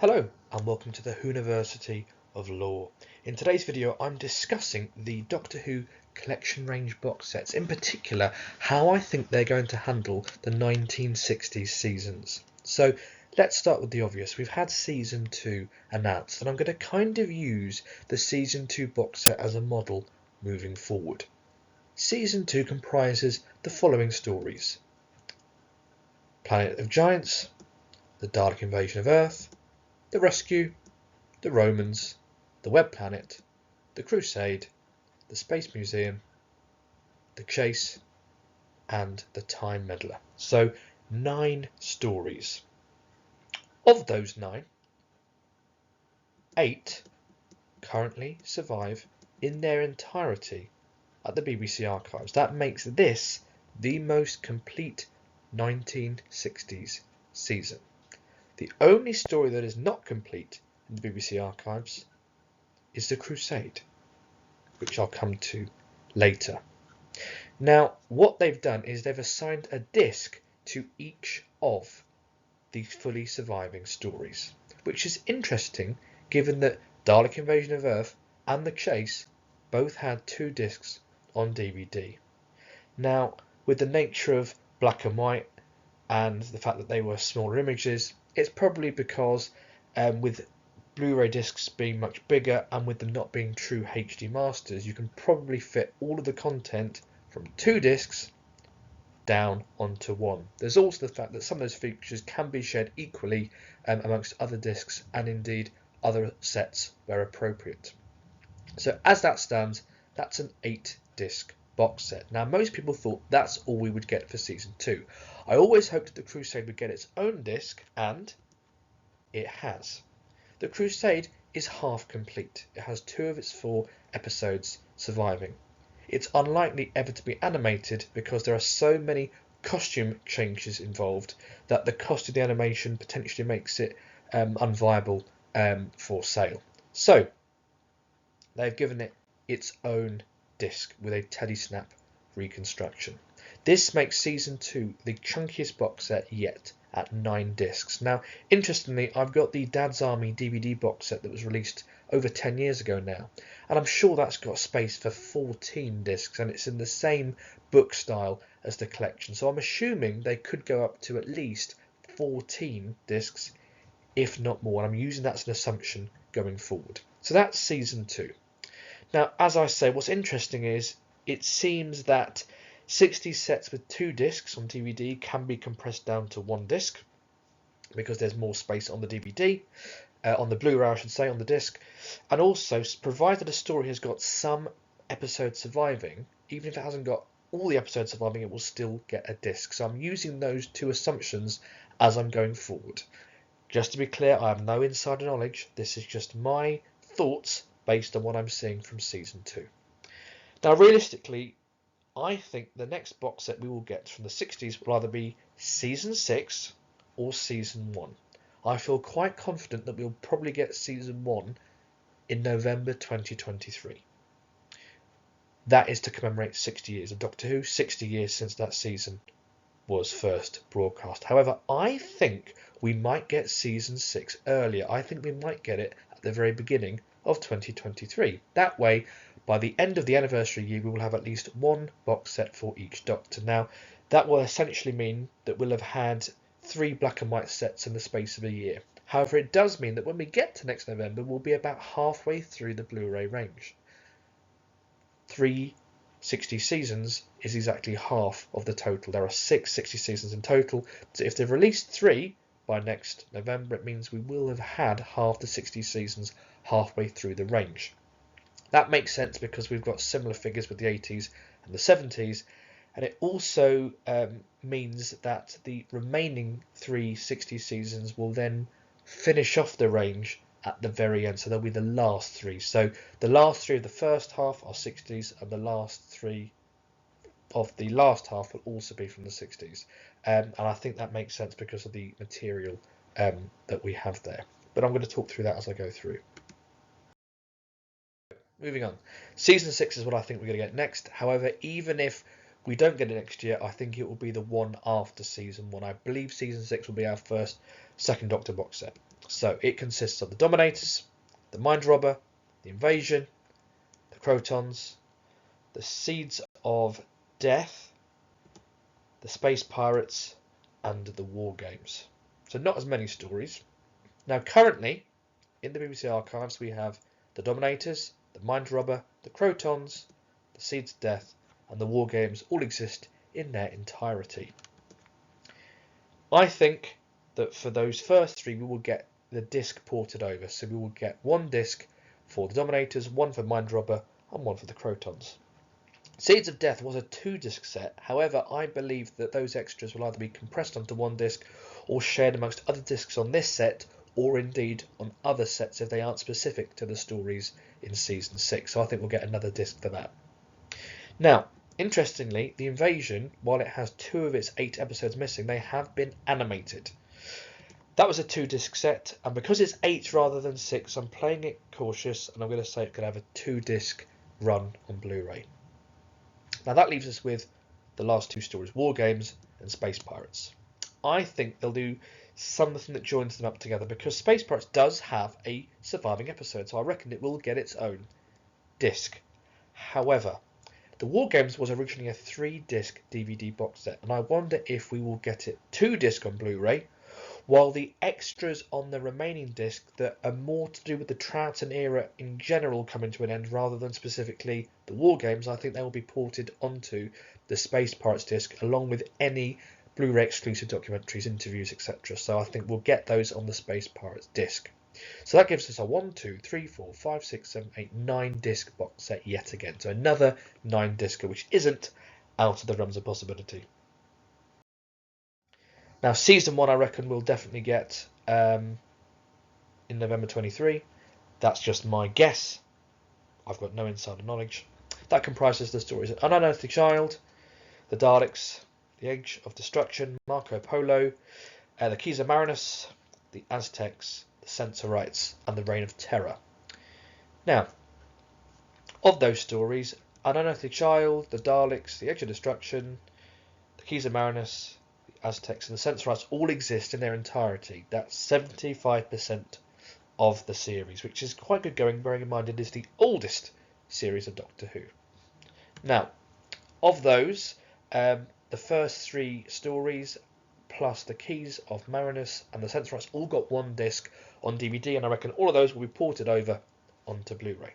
Hello and welcome to the University of Law. In today's video I'm discussing the Doctor Who collection range box sets, in particular how I think they're going to handle the 1960s seasons. So let's start with the obvious. We've had season 2 announced and I'm going to kind of use the season 2 box set as a model moving forward. Season 2 comprises the following stories: Planet of Giants, the Dalek Invasion of Earth, the Rescue, the Romans, the Web Planet, the Crusade, the Space Museum, the Chase, and the Time Meddler. So 9 stories. Of those 9, 8 currently survive in their entirety at the BBC archives. That makes this the most complete 1960s season. The only story that is not complete in the BBC archives is the Crusade, which I'll come to later. Now, what they've done is they've assigned a disc to each of the fully surviving stories, which is interesting given that Dalek Invasion of Earth and The Chase both had 2 discs on DVD. Now, with the nature of black and white and the fact that they were smaller images, it's probably because with Blu-ray discs being much bigger and with them not being true HD masters, you can probably fit all of the content from 2 discs down onto 1. There's also the fact that some of those features can be shared equally amongst other discs and indeed other sets where appropriate. So as that stands, that's an 8-disc box set. Now, most people thought that's all we would get for season 2. I always hoped that the Crusade would get its own disc, and it has. The Crusade is half complete. It has 2 of its 4 episodes surviving. It's unlikely ever to be animated because there are so many costume changes involved that the cost of the animation potentially makes it unviable for sale. So they've given it its own disc with a Telesnap reconstruction. This makes season 2 the chunkiest box set yet at 9 discs. Now, interestingly, I've got the Dad's Army DVD box set that was released over 10 years ago now, and I'm sure that's got space for 14 discs, and it's in the same book style as the collection. So I'm assuming they could go up to at least 14 discs, if not more, and I'm using that as an assumption going forward. So that's season 2. Now, as I say, what's interesting is it seems that 60 sets with 2 discs on DVD can be compressed down to 1 disc because there's more space on the DVD, on the Blu-ray I should say, on the disc, and also provided a story has got some episodes surviving, even if it hasn't got all the episodes surviving, it will still get a disc. So I'm using those 2 assumptions as I'm going forward. Just to be clear, I have no insider knowledge. This is just my thoughts based on what I'm seeing from season 2. Now, realistically, I think the next box set we will get from the 60s will either be season 6 or season 1. I feel quite confident that we'll probably get season 1 in November 2023. That is to commemorate 60 years of Doctor Who, 60 years since that season was first broadcast. However, I think we might get season 6 earlier. I think we might get it at the very beginning of 2023. That way, by the end of the anniversary year, we will have at least 1 box set for each Doctor. Now, that will essentially mean that we'll have had 3 black and white sets in the space of a year. However, it does mean that when we get to next November, we'll be about halfway through the Blu-ray range. 360 seasons is exactly half of the total. There are 660 seasons in total. So if they've released 3 by next November, it means we will have had half the 60 seasons halfway through the range. That makes sense because we've got similar figures with the 80s and the 70s, and it also means that the remaining 360 seasons will then finish off the range at the very end, so they'll be the last 3. So the last 3 of the first half are 60s, and the last 3 of the last half will also be from the 60s, and I think that makes sense because of the material that we have there. But I'm going to talk through that as I go through. Moving on, season 6 is what I think we're going to get next. However, even if we don't get it next year, I think it will be the one after season 1. I believe season 6 will be our first Second Doctor box set. So it consists of the Dominators, the Mind Robber, the Invasion, the Crotons, the Seeds of Death, the Space Pirates, and the War Games. So not as many stories. Now currently, in the BBC archives, we have the Dominators, the Mind Robber, the Crotons, the Seeds of Death, and the War Games all exist in their entirety. I think that for those first three, we will get the disc ported over. So we will get one disc for the Dominators, one for Mind Robber, and one for the Crotons. Seeds of Death was a 2-disc set. However, I believe that those extras will either be compressed onto one disc or shared amongst other discs on this set, or indeed on other sets if they aren't specific to the stories in Season 6. So I think we'll get another disc for that. Now, interestingly, The Invasion, while it has 2 of its 8 episodes missing, they have been animated. That was a 2-disc set, and because it's 8 rather than 6, I'm playing it cautious, and I'm going to say it could have a 2-disc run on Blu-ray. Now that leaves us with the last 2 stories, War Games and Space Pirates. I think they'll do something that joins them up together, because Space Pirates does have a surviving episode, so I reckon it will get its own disc. However, the War Games was originally a 3-disc DVD box set, and I wonder if we will get it 2-disc on Blu-ray, while the extras on the remaining disc that are more to do with the Troughton era in general coming to an end rather than specifically the War Games, I think they will be ported onto the Space Pirates disc along with any Blu-ray exclusive documentaries, interviews, etc. So I think we'll get those on the Space Pirates disc. So that gives us a 1, 2, 3, 4, 5, 6, 7, 8, 9 disc box set yet again. So another 9-discer, which isn't out of the realms of possibility. Now, Season 1, I reckon we'll definitely get in November 23. That's just my guess. I've got no insider knowledge. That comprises the stories of An Unearthly Child, the Daleks, the Age of Destruction, Marco Polo, the Keys of Marinus, the Aztecs, the Censorites, and the Reign of Terror. Now, of those stories, An Unearthly Child, the Daleks, the Age of Destruction, the Keys of Marinus, Aztecs and the Censorites all exist in their entirety. That's 75% of the series, which is quite good going, bearing in mind it is the oldest series of Doctor Who. Now, of those, the first 3 stories plus the Keys of Marinus and the Censorites all got 1 disc on DVD, and I reckon all of those will be ported over onto Blu-ray.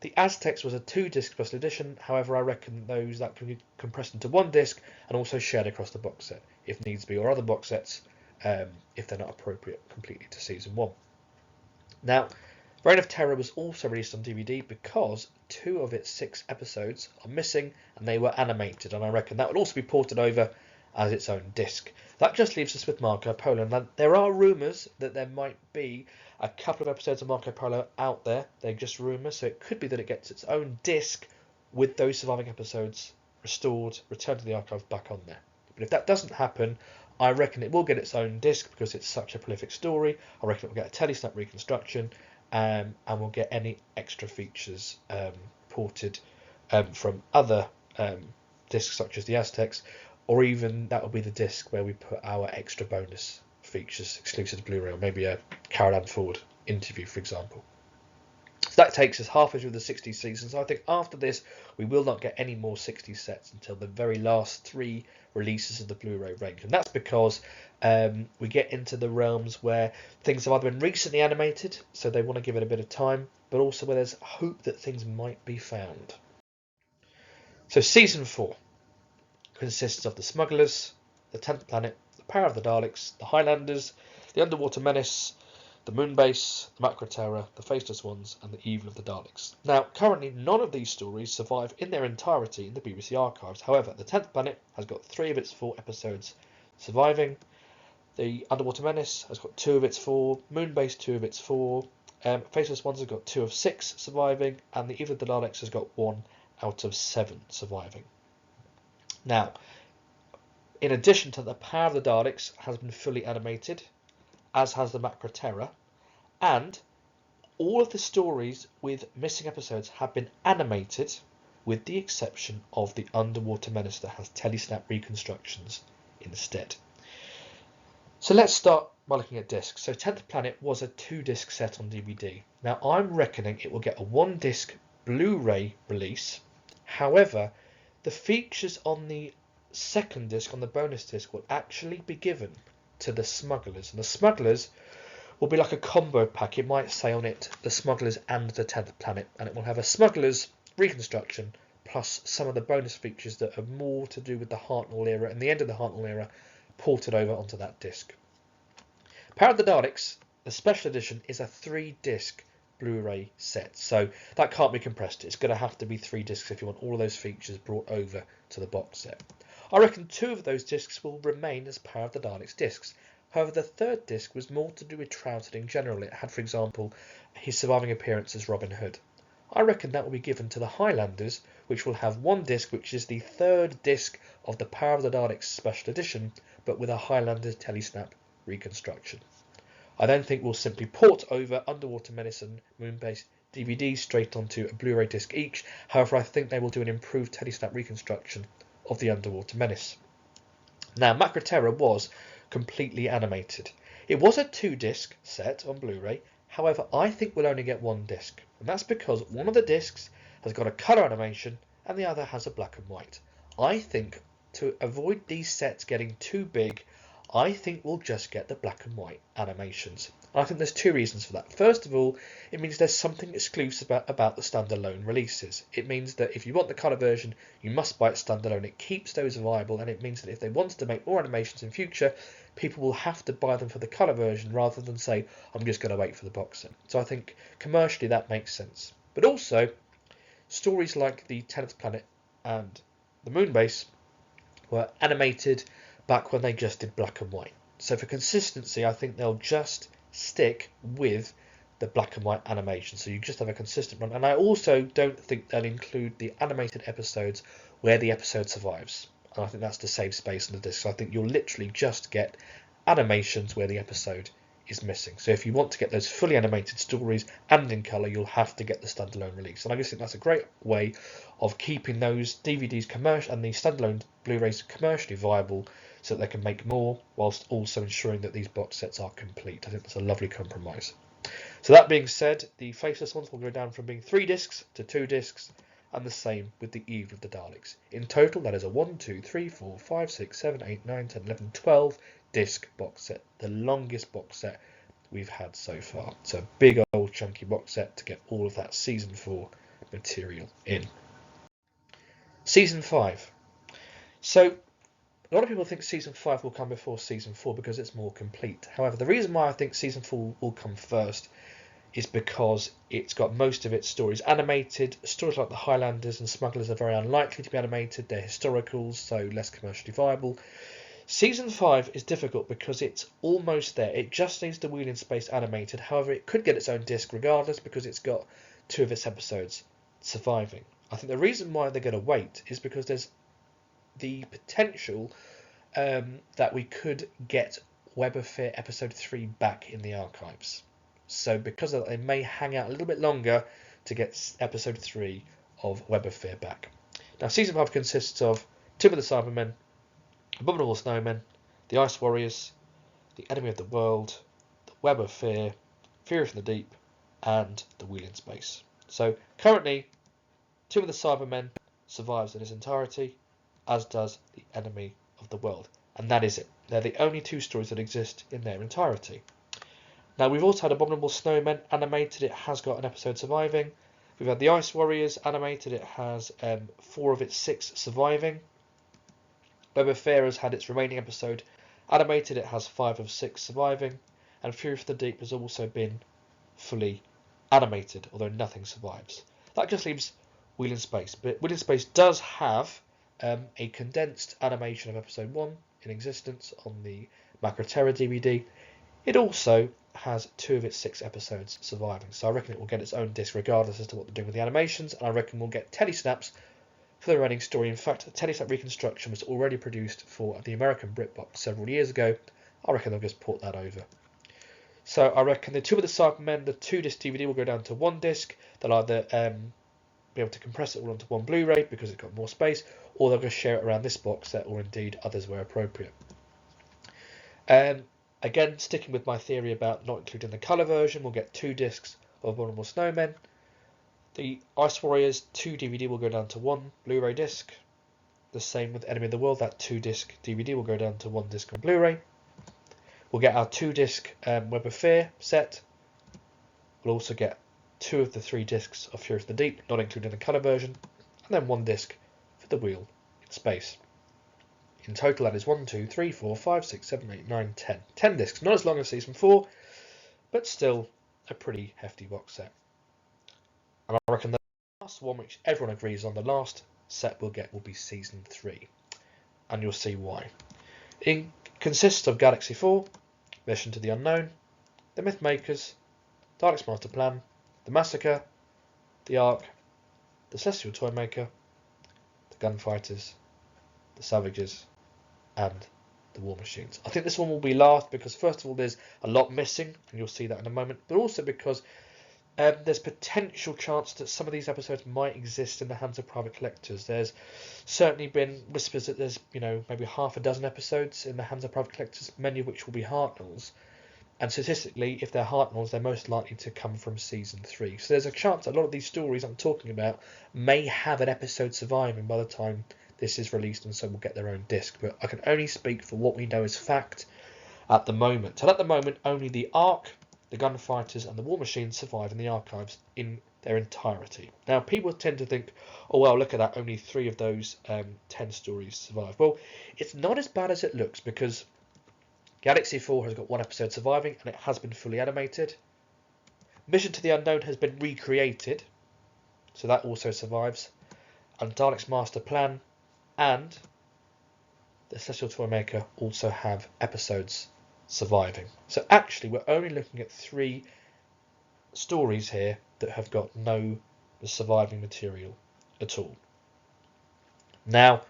The Aztecs was a 2-disc special edition, however I reckon that can be compressed into 1 disc and also shared across the box set if needs be, or other box sets if they're not appropriate completely to Season 1. Now, Reign of Terror was also released on DVD because 2 of its 6 episodes are missing and they were animated, and I reckon that will also be ported over as its own disc. That just leaves us with Marco Polo. Now, there are rumours that there might be a couple of episodes of Marco Polo out there. They're just rumours, so it could be that it gets its own disc with those surviving episodes restored, returned to the archive, back on there. But if that doesn't happen, I reckon it will get its own disc because it's such a prolific story. I reckon it will get a telesnap reconstruction, and we'll get any extra features ported from other discs such as the Aztecs, or even that will be the disc where we put our extra bonus features exclusive to Blu-ray, or maybe a Carol Ann Ford interview, for example. So that takes us halfway through the 60s season. So I think after this, we will not get any more 60s sets until the very last 3 releases of the Blu-ray range. And that's because we get into the realms where things have either been recently animated, so they want to give it a bit of time, but also where there's hope that things might be found. So Season 4 consists of the Smugglers, the 10th Planet, the Power of the Daleks, the Highlanders, the Underwater Menace, the Moonbase, the Macra Terror, the Faceless Ones, and the Evil of the Daleks. Now, currently, none of these stories survive in their entirety in the BBC archives. However, the 10th Planet has got 3 of its 4 episodes surviving. The Underwater Menace has got 2 of its 4. Moonbase, 2 of its 4. Faceless Ones has got 2 of 6 surviving. And the Evil of the Daleks has got 1 out of 7 surviving. Now, in addition to the Power of the Daleks has been fully animated, as has the Macra Terror, and all of the stories with missing episodes have been animated, with the exception of the Underwater Menace that has telesnap reconstructions instead. So let's start by looking at discs. So 10th Planet was a 2-disc set on DVD. Now I'm reckoning it will get a 1-disc Blu-ray release. However, the features on the second disc, on the bonus disc, will actually be given to the smugglers. And the smugglers will be like a combo pack. It might say on it the smugglers and the 10th Planet, and it will have a smugglers reconstruction plus some of the bonus features that are more to do with the Hartnell era and the end of the Hartnell era ported over onto that disc. Power of the Daleks, the special edition, is a 3-disc Blu-ray set, so that can't be compressed. It's going to have to be 3 discs if you want all of those features brought over to the box set. I reckon 2 of those discs will remain as Power of the Daleks discs. However, the 3rd disc was more to do with Troughton in general. It had, for example, his surviving appearance as Robin Hood. I reckon that will be given to the Highlanders, which will have 1 disc, which is the 3rd disc of the Power of the Daleks special edition, but with a Highlanders Telesnap reconstruction. I then think we'll simply port over Underwater Menace and Moonbase DVDs straight onto a Blu-ray disc each. However, I think they will do an improved Telesnap reconstruction of the Underwater Menace. Now, Macra Terror was completely animated. It was a 2-disc set on Blu-ray. However, I think we'll only get 1 disc, and that's because one of the discs has got a colour animation and the other has a black and white. I think to avoid these sets getting too big, I think we'll just get the black and white animations. And I think there's 2 reasons for that. First of all, it means there's something exclusive about the standalone releases. It means that if you want the colour version, you must buy it standalone. It keeps those viable, and it means that if they wanted to make more animations in future, people will have to buy them for the colour version rather than say, I'm just going to wait for the box set. So I think commercially that makes sense. But also, stories like the 10th Planet and the Moonbase were animated back when they just did black and white. So for consistency, I think they'll just stick with the black and white animation, so you just have a consistent run. And I also don't think they'll include the animated episodes where the episode survives, and I think that's to save space on the disc. So I think you'll literally just get animations where the episode is missing. So if you want to get those fully animated stories and in colour, you'll have to get the standalone release. And I just think that's a great way of keeping those DVDs commercial and the standalone Blu-rays commercially viable, so that they can make more whilst also ensuring that these box sets are complete. I think that's a lovely compromise. So that being said, the Faceless ones will go down from being 3 discs to 2 discs, and the same with the Eve of the Daleks. In total, that is a 1, 2, 3, 4, 5, 6, 7, 8, 9, 10, 11, 12 disc box set. The longest box set we've had so far. It's a big old chunky box set to get all of that season 4 material in. Season 5. So a lot of people think Season 5 will come before Season 4 because it's more complete. However, the reason why I think Season 4 will come first is because it's got most of its stories animated. Stories like the Highlanders and Smugglers are very unlikely to be animated. They're historicals, so less commercially viable. Season 5 is difficult because it's almost there. It just needs the Wheel in Space animated. However, it could get its own disc regardless because it's got 2 of its episodes surviving. I think the reason why they're going to wait is because there's the potential that we could get Web of Fear episode 3 back in the archives. So because of that, they may hang out a little bit longer to get episode 3 of Web of Fear back. Now, season 5 consists of Tomb of the Cybermen, Abominable Snowmen, the Ice Warriors, the Enemy of the World, the Web of Fear, Fury from the Deep, and the Wheel in Space. So currently, Tomb of the Cybermen survives in its entirety, as does the Enemy of the World. And that is it. They're the only 2 stories that exist in their entirety. Now, we've also had Abominable Snowmen animated. It has got an episode surviving. We've had the Ice Warriors animated. It has 4 of its 6 surviving. Web of Fear has had its remaining episode animated. It has 5 of 6 surviving. And Fury from the Deep has also been fully animated, although nothing survives. That just leaves Wheel in Space. But Wheel in Space does have a condensed animation of episode 1 in existence on the Macra Terror DVD. It also has 2 of its 6 episodes surviving, so I reckon it will get its own disc regardless as to what they're doing with the animations, and I reckon we'll get telesnaps for the running story. In fact, a telesnap reconstruction was already produced for the American BritBox several years ago. I reckon they'll just port that over. So I reckon the Tomb of the Cybermen, the 2-disc DVD will go down to 1 disc. They'll either be able to compress it all onto 1 Blu-ray because it's got more space, or they'll just share it around this box set, or indeed others where appropriate. Again, sticking with my theory about not including the colour version, we'll get 2 discs of Abominable Snowmen. The Ice Warriors 2 DVD will go down to 1 Blu-ray disc. The same with Enemy of the World, that 2-disc DVD will go down to 1 disc on Blu-ray. We'll get our 2-disc Web of Fear set. We'll also get 2 of the 3 discs of Fury of the Deep, not including the colour version, and then 1 disc for The Wheel in Space. In total, that is 1, 2, 3, 4, 5, 6, 7, 8, 9, 10. 10 discs, not as long as Season 4, but still a pretty hefty box set. And I reckon the last one, which everyone agrees on, the last set we'll get will be Season 3. And you'll see why. It consists of Galaxy 4, Mission to the Unknown, The Mythmakers, Dalek's Master Plan, The Massacre, The Ark, The Celestial Toymaker, The Gunfighters, The Savages, and The War Machines. I think this one will be last because, first of all, there's a lot missing, and you'll see that in a moment, but also because there's potential chance that some of these episodes might exist in the hands of private collectors. There's certainly been whispers that there's, maybe half a dozen episodes in the hands of private collectors, many of which will be Hartnells. And statistically, if they're Hartnells, they're most likely to come from Season 3. So there's a chance that a lot of these stories I'm talking about may have an episode surviving by the time this is released, and so will get their own disc. But I can only speak for what we know as fact at the moment. And at the moment, only the Ark, the Gunfighters, and the War Machines survive in the archives in their entirety. Now, people tend to think, oh, well, look at that, only 3 of those 10 stories survive. Well, it's not as bad as it looks, because Galaxy 4 has got 1 episode surviving, and it has been fully animated. Mission to the Unknown has been recreated, so that also survives. And Dalek's Master Plan and the Celestial Toymaker also have episodes surviving. So actually, we're only looking at 3 stories here that have got no surviving material at all. Now,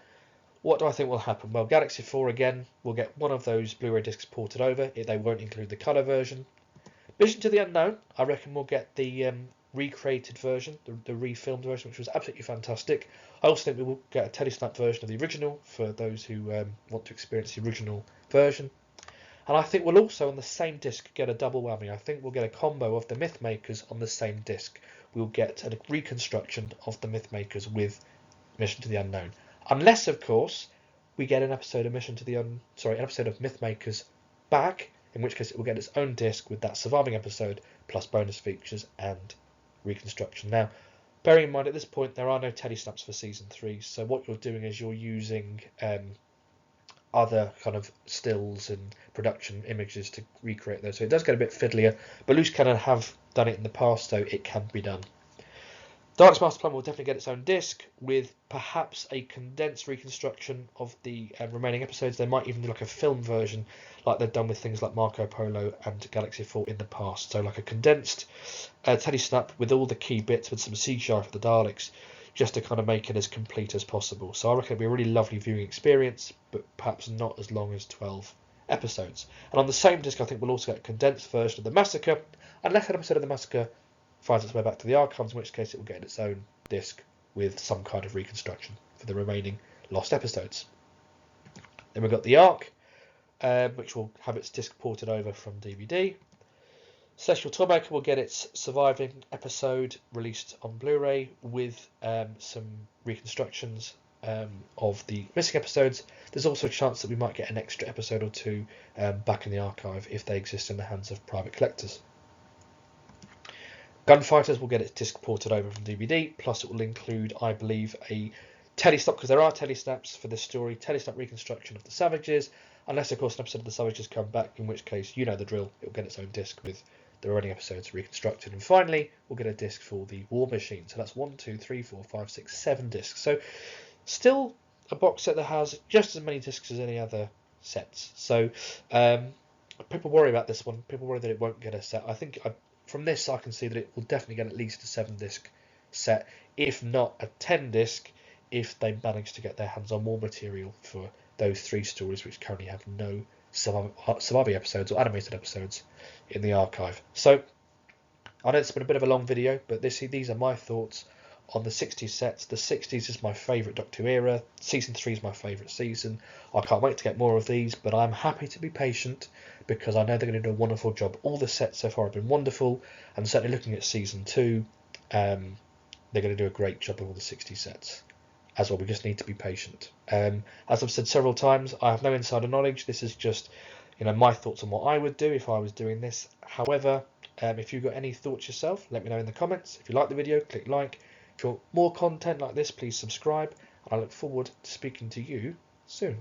what do I think will happen? Well, Galaxy 4 again will get 1 of those Blu-ray discs ported over. They won't include the colour version. Mission to the Unknown, I reckon we'll get the recreated version, the refilmed version, which was absolutely fantastic. I also think we will get a Telesnap version of the original for those who want to experience the original version. And I think we'll also, on the same disc, get a double whammy. I think we'll get a combo of the Mythmakers on the same disc. We'll get a reconstruction of the Mythmakers with Mission to the Unknown. Unless, of course, we get an episode of an episode of Mythmakers back, in which case it will get its own disc with that surviving episode, plus bonus features and reconstruction. Now, bearing in mind at this point there are no telesnaps for Season 3, so what you're doing is you're using other kind of stills and production images to recreate those. So it does get a bit fiddlier, but Loose Cannon have done it in the past, so it can be done. Dalek's Master Plan will definitely get its own disc with perhaps a condensed reconstruction of the remaining episodes. They might even do like a film version like they've done with things like Marco Polo and Galaxy 4 in the past. So like a condensed telesnap with all the key bits with some CGI for the Daleks, just to kind of make it as complete as possible. So I reckon it'll be a really lovely viewing experience, but perhaps not as long as 12 episodes. And on the same disc, I think we'll also get a condensed version of The Massacre, unless an episode of The Massacre finds its way back to the archives, in which case it will get its own disc with some kind of reconstruction for the remaining lost episodes. Then we've got the Ark, which will have its disc ported over from DVD. Celestial Toymaker will get its surviving episode released on Blu-ray with some reconstructions of the missing episodes. There's also a chance that we might get an extra episode or 2 back in the archive if they exist in the hands of private collectors. Gunfighters will get its disc ported over from DVD, plus it will include, I believe, a telesnap, because there are telesnaps for this story, telesnap reconstruction of the Savages, unless, of course, an episode of the Savages come back, in which case, you know the drill, it will get its own disc with the remaining episodes reconstructed. And finally, we'll get a disc for the War Machine. So that's 1, 2, 3, 4, 5, 6, 7 discs. So still a box set that has just as many discs as any other sets. So people worry about this one. People worry that it won't get a set. I think from this I can see that it will definitely get at least a 7-disc set, if not a 10-disc, if they manage to get their hands on more material for those 3 stories which currently have no surviving episodes or animated episodes in the archive. So I know it's been a bit of a long video, but these are my thoughts on the 60s sets. The 60s is my favourite Doctor Who era. Season 3 is my favourite season. I can't wait to get more of these, but I'm happy to be patient because I know they're going to do a wonderful job. All the sets so far have been wonderful, and certainly looking at Season 2, they're going to do a great job of all the 60 sets. As well, we just need to be patient. As I've said several times, I have no insider knowledge. This is just, my thoughts on what I would do if I was doing this. However, if you've got any thoughts yourself, let me know in the comments. If you like the video, click like. If you want more content like this, please subscribe. I look forward to speaking to you soon.